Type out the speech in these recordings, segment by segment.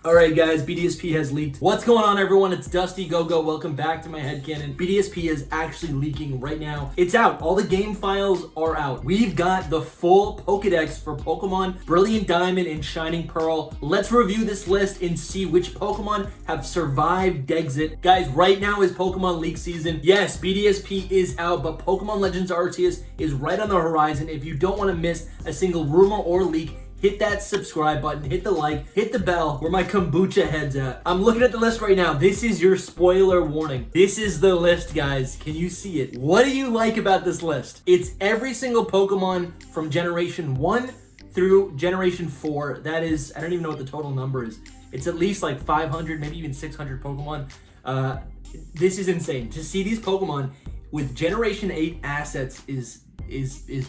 Alright guys, BDSP has leaked. What's going on everyone? It's Dusty Gogoat. Welcome back to my headcanon. BDSP is actually leaking right now. It's out. All the game files are out. We've got the full Pokedex for Pokemon Brilliant Diamond and Shining Pearl. Let's review this list and see which Pokemon have survived Dexit. Guys, right now is Pokemon leak season. Yes, BDSP is out, but Pokemon Legends Arceus is right on the horizon. If you don't want to miss a single rumor or leak, hit that subscribe button, hit the like, hit the bell, where my kombucha head's at. I'm looking at the list right now. This is your spoiler warning. This is the list, guys. Can you see it? What do you like about this list? It's every single Pokemon from Generation 1 through Generation 4. That is, I don't even know what the total number is. It's at least like 500, maybe even 600 Pokemon. This is insane. To see these Pokemon with Generation 8 assets is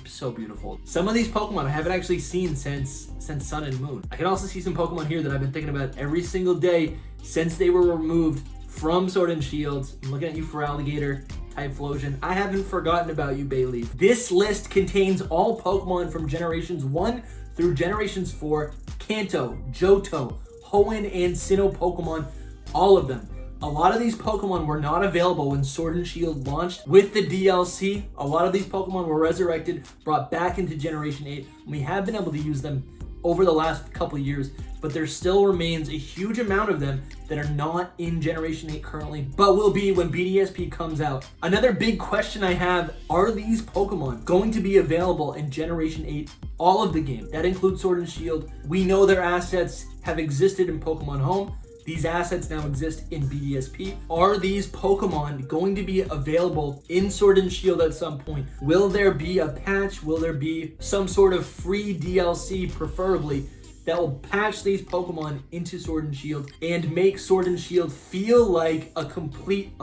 so beautiful. Some of these Pokemon I haven't actually seen since Sun and Moon. I can also see some Pokemon here that I've been thinking about every single day since they were removed from Sword and Shield. I'm looking at you, for Alligator, Typhlosion. I haven't forgotten about you, Bayleaf. This list contains all Pokemon from Generations 1 through Generations 4, Kanto, Johto, Hoenn, and Sinnoh Pokemon, all of them. A lot of these Pokemon were not available when Sword and Shield launched. With the DLC, a lot of these Pokemon were resurrected, brought back into Generation 8. And we have been able to use them over the last couple of years, but there still remains a huge amount of them that are not in Generation 8 currently, but will be when BDSP comes out. Another big question I have, are these Pokemon going to be available in Generation 8, all of the game? That includes Sword and Shield. We know their assets have existed in Pokemon Home. These assets now exist in BDSP. Are these Pokemon going to be available in Sword and Shield at some point? Will there be a patch? Will there be some sort of free DLC, preferably, that will patch these Pokemon into Sword and Shield and make Sword and Shield feel like a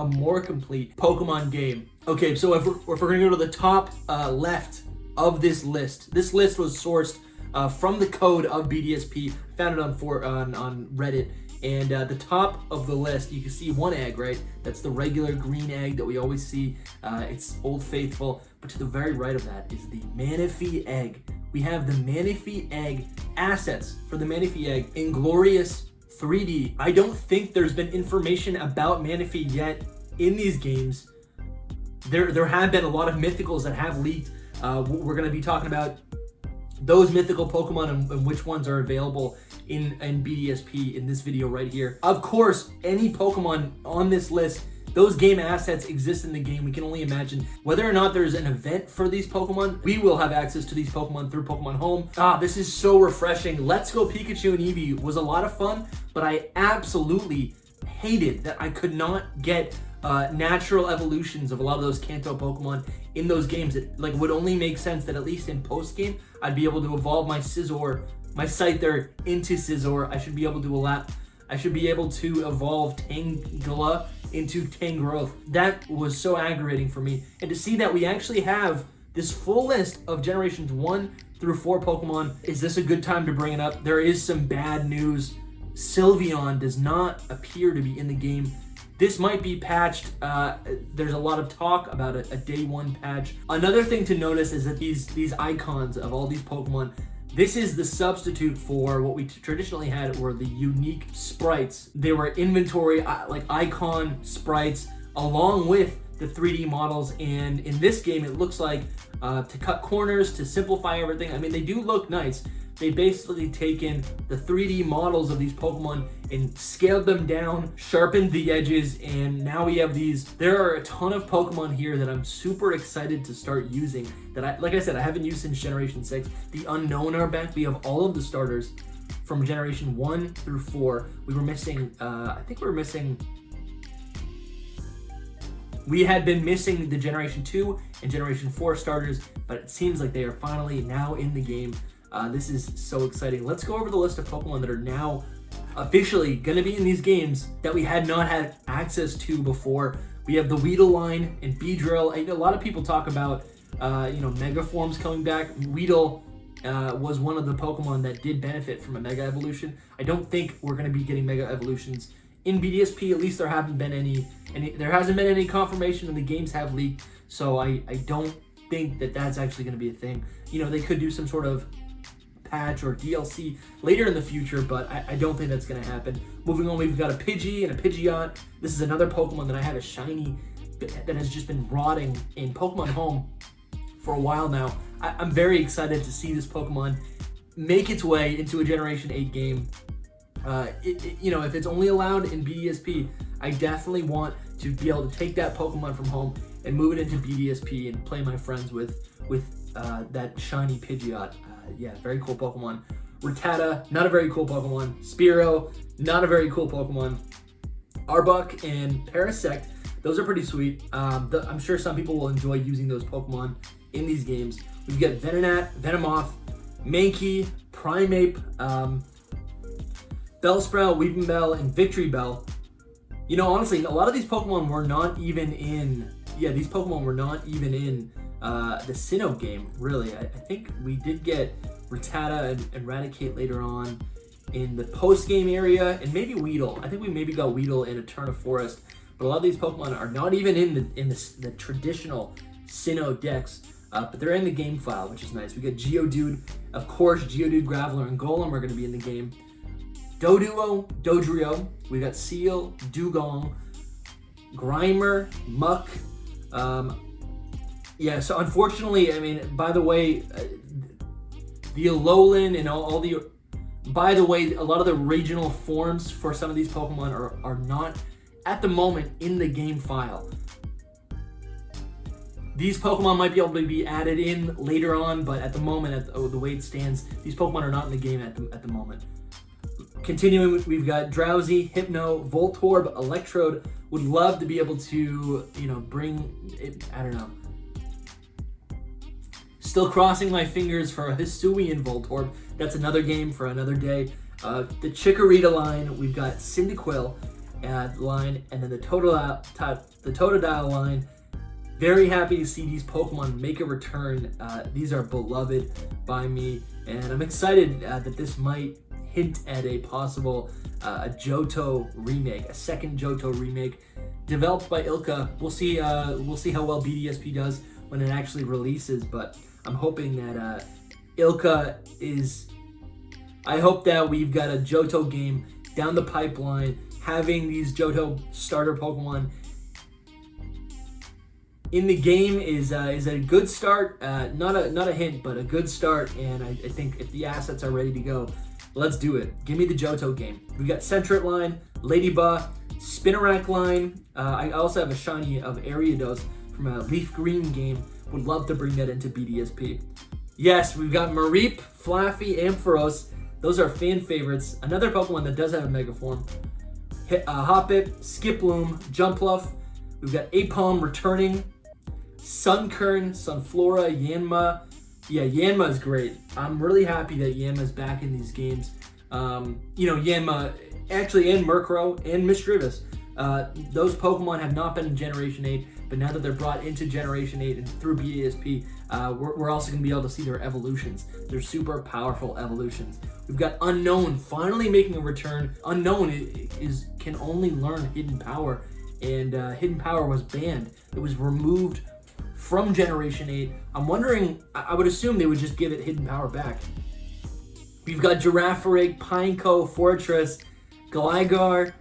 more complete Pokemon game? Okay, so if we're gonna go to the top left of this list was sourced from the code of BDSP. Found it on Reddit. And the top of the list, you can see one egg, right? That's the regular green egg that we always see. It's Old Faithful. But to the very right of that is the Manaphy egg. We have the Manaphy egg assets for the Manaphy egg in glorious 3D. I don't think there's been information about Manaphy yet in these games. There have been a lot of mythicals that have leaked. We're going to be talking about those mythical Pokemon and which ones are available in BDSP in this video right here. Of course, any Pokemon on this list, those game assets exist in the game. We can only imagine whether or not there's an event for these Pokemon. We will have access to these Pokemon through Pokemon Home. This is so refreshing. Let's Go Pikachu and Eevee was a lot of fun, but I absolutely hated that I could not get natural evolutions of a lot of those Kanto Pokemon in those games. It would only make sense that at least in post game I'd be able to evolve my Scyther into Scizor. I should be able to evolve Tangela into Tangrowth. That was so aggravating for me. And to see that we actually have this full list of Generations 1 through 4 Pokemon, is this a good time to bring it up? There is some bad news. Sylveon does not appear to be in the game. This might be patched. There's a lot of talk about a day 1 patch. Another thing to notice is that these icons of all these Pokemon, this is the substitute for what we traditionally had were the unique sprites. They were inventory, like icon sprites, along with the 3D models. And in this game, it looks like to cut corners, to simplify everything. I mean, they do look nice. They basically taken the 3D models of these Pokemon and scaled them down, sharpened the edges, and now we have these. There are a ton of Pokemon here that I'm super excited to start using that like I said, I haven't used since Generation 6. The Unknown are back. We have all of the starters from Generation 1 through 4. We were missing, we had been missing the Generation 2 and Generation 4 starters, but it seems like they are finally now in the game. This is so exciting. Let's go over the list of Pokemon that are now officially going to be in these games that we had not had access to before. We have the Weedle line and Beedrill. A lot of people talk about, Mega Forms coming back. Weedle was one of the Pokemon that did benefit from a Mega Evolution. I don't think we're going to be getting Mega Evolutions in BDSP. At least there hasn't been any confirmation, and the games have leaked. So I don't think that that's actually going to be a thing. They could do some sort of patch or DLC later in the future, but I don't think that's going to happen. Moving on, we've got a Pidgey and a Pidgeot. This is another Pokemon that I have a shiny that has just been rotting in Pokemon Home for a while now. I'm very excited to see this Pokemon make its way into a Generation 8 game. If it's only allowed in BDSP, I definitely want to be able to take that Pokemon from Home and move it into BDSP and play my friends with that shiny Pidgeot. Yeah, very cool Pokemon. Rattata, not a very cool Pokemon. Spearow, not a very cool Pokemon. Arbok and Parasect, those are pretty sweet. I'm sure some people will enjoy using those Pokemon in these games. We've got Venonat, Venomoth, Mankey, Primeape, Bellsprout, Weepinbell, and Victory Bell. You know, honestly, a lot of these Pokemon were not even in... Yeah, these Pokemon were not even in the Sinnoh game, really. I think we did get Rattata and Raticate later on in the post-game area, and maybe Weedle. I think we maybe got Weedle in Eterna Forest, but a lot of these Pokemon are not even in the traditional Sinnoh decks, but they're in the game file, which is nice. We got Geodude, of course. Geodude, Graveler, and Golem are going to be in the game. Doduo, Dodrio, we got Seal, Dugong, Grimer, Muck. Yeah, so unfortunately, I mean, by the way, the Alolan and all the... By the way, a lot of the regional forms for some of these Pokemon are not, at the moment, in the game file. These Pokemon might be able to be added in later on, but at the moment, the way it stands, these Pokemon are not in the game at the moment. Continuing, we've got Drowsy, Hypno, Voltorb, Electrode. Would love to be able to, bring it, I don't know. Still crossing my fingers for a Hisuian Voltorb. That's another game for another day. The Chikorita line, we've got Cyndaquil line, and then the Totodile line. Very happy to see these Pokemon make a return. These are beloved by me, and I'm excited that this might hint at a possible a Johto remake, a second Johto remake, developed by Ilka. We'll see how well BDSP does when it actually releases, but I'm hoping that Ilka is... I hope that we've got a Johto game down the pipeline, having these Johto starter Pokemon in the game is a good start. Not a hint, but a good start, and I think if the assets are ready to go, let's do it. Give me the Johto game. We got Sentret line, Ladybug, Spinarak line. I also have a shiny of Ariados from a Leaf Green game. Would love to bring that into BDSP. Yes, we've got Mareep, Flaffy, Ampharos. Those are fan favorites. Another Pokemon that does have a Mega Form. Hoppip, Skiploom, Jumpluff. We've got Apom returning. Sunkern, Sunflora, Yanma. Yeah, Yanma is great. I'm really happy that Yanma's back in these games. Yanma, actually, and Murkrow, and Misdreavus. Those Pokemon have not been in Generation 8, but now that they're brought into Generation 8 and through BDSP, we're also going to be able to see their evolutions. They're super powerful evolutions. We've got Unknown finally making a return. Unknown can only learn Hidden Power, and Hidden Power was banned. It was removed from Generation 8. I'm wondering, I would assume they would just give it Hidden Power back. We've got Girafarig, Pineco, Fortress, Gligar,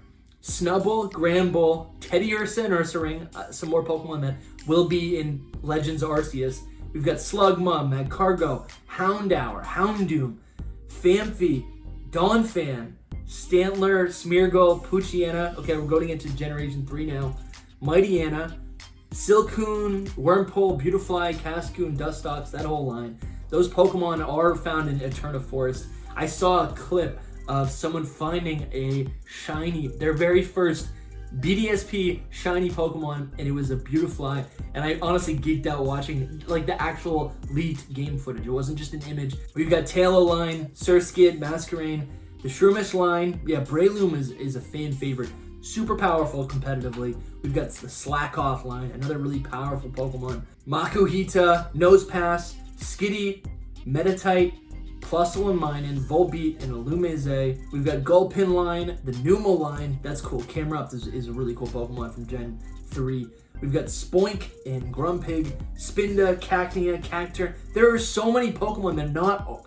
Snubbull, Granbull, Teddiursa, and Ursaring, some more Pokemon that will be in Legends Arceus. We've got Slugma, Magcargo, Houndour, Houndoom, Phanpy, Donphan, Stantler, Smeargle, Poochyena. Okay, we're going into Generation 3 now. Mightyena, Silcoon, Wurmple, Beautifly, Cascoon, Dustox, that whole line. Those Pokemon are found in Eterna Forest. I saw a clip of someone finding a shiny, their very first BDSP shiny Pokemon, and it was a Beautifly, and I honestly geeked out watching like the actual leaked game footage. It wasn't just an image. We've got Tailo line, Surskit, Masquerain, the Shroomish line. Yeah, Breloom is a fan favorite. Super powerful competitively. We've got the Slackoth line, another really powerful Pokemon. Makuhita, Nosepass, Skitty, Meditite, Plusle and Minun, Volbeat, and Illumise. We've got Gulpin line, the Numel line. That's cool. Camerupt is a really cool Pokemon from Gen 3. We've got Spoink and Grumpig, Spinda, Cacnea, Cactur. There are so many Pokemon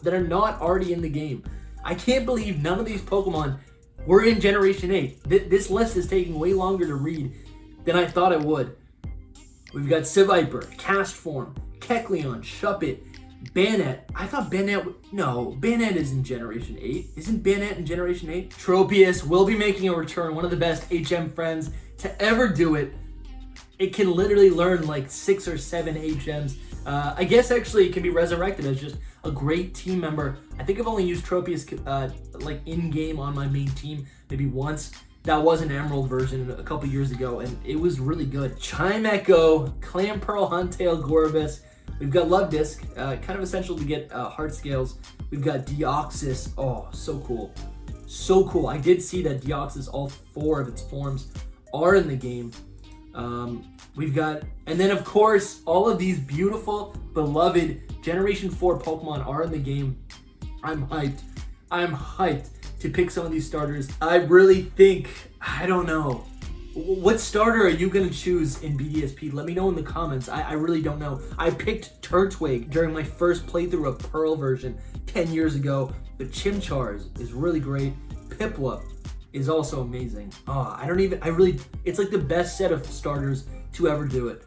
that are not already in the game. I can't believe none of these Pokemon were in Generation 8. This list is taking way longer to read than I thought it would. We've got Seviper, Castform, Kecleon, Shuppet, Banette. I thought Banette is in Generation 8. Isn't Banette in Generation 8? Tropius will be making a return, one of the best HM friends to ever do it. It can literally learn like 6 or 7 HMs. I guess actually it can be resurrected as just a great team member. I think I've only used Tropius like in-game on my main team maybe once. That was an Emerald version a couple years ago, and it was really good. Chimecho, Clamperl, Huntail, Gorbis. We've got Love Disc, kind of essential to get Heart Scales. We've got Deoxys. Oh, so cool. So cool. I did see that Deoxys, all 4 of its forms are in the game. We've got, and then of course, all of these beautiful, beloved Generation 4 Pokemon are in the game. I'm hyped. I'm hyped to pick some of these starters. I really think, I don't know. What starter are you going to choose in BDSP? Let me know in the comments. I really don't know. I picked Turtwig during my first playthrough of Pearl version 10 years ago. But Chimchar is really great. Piplup is also amazing. It's like the best set of starters to ever do it.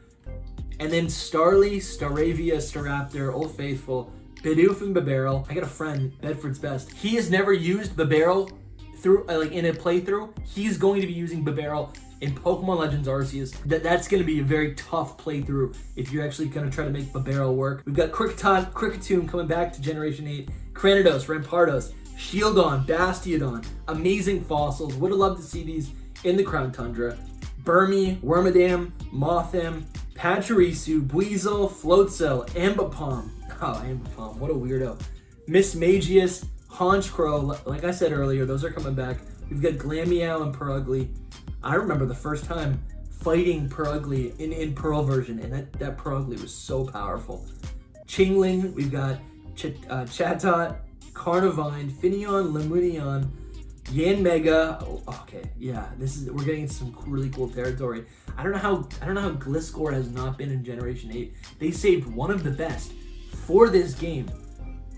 And then Starly, Staravia, Staraptor, Old Faithful, Bidoof, and Bibarel. I got a friend, Bedford's Best. He has never used Bibarel through in a playthrough. He's going to be using Bibarel in Pokemon Legends Arceus. That's going to be a very tough playthrough if you're actually going to try to make Bibarel work. We've got Kricketune coming back to Generation 8, Cranidos, Rampardos, Shieldon, Bastiodon, amazing fossils. Would have loved to see these in the Crown Tundra. Burmy, Wormadam, Mothim, Pachirisu, Buizel, Floatzel, Ambipom. Oh, Ambipom, what a weirdo. Mismagius, Honchkrow, like I said earlier, those are coming back. We've got Glameow and Purugly. I remember the first time fighting Purugly in Pearl version, and that Purugly was so powerful. Chingling, we've got Chatot, Carnivine, Finneon, Lemurion, Yanmega. Okay, yeah, we're getting into some really cool territory. I don't know how Gliscor has not been in Generation 8. They saved one of the best for this game.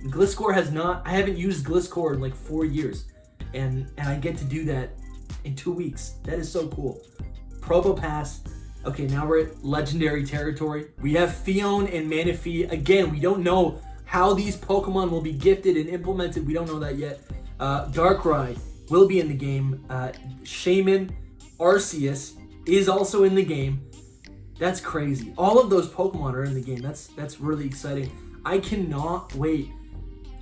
Gliscor has not. I haven't used Gliscor in like 4 years, and I get to do that in 2 weeks. That is so cool. Probopass. Okay, now we're at legendary territory. We have Fion and Manaphy. Again, we don't know how these Pokemon will be gifted and implemented. We don't know that yet. Darkrai will be in the game. Shaman, Arceus is also in the game. That's crazy. All of those Pokemon are in the game. That's really exciting. I cannot wait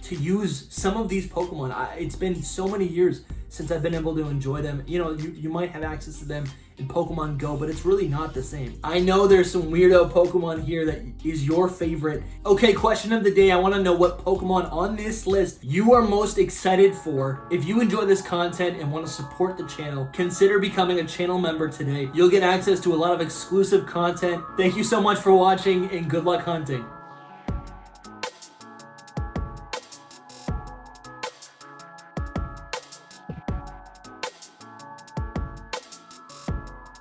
to use some of these Pokemon. It's been so many years since I've been able to enjoy them. You know, you might have access to them in Pokemon Go, but it's really not the same. I know there's some weirdo Pokemon here that is your favorite. Okay, question of the day. I want to know what Pokemon on this list you are most excited for. If you enjoy this content and want to support the channel, consider becoming a channel member today. You'll get access to a lot of exclusive content. Thank you so much for watching, and good luck hunting.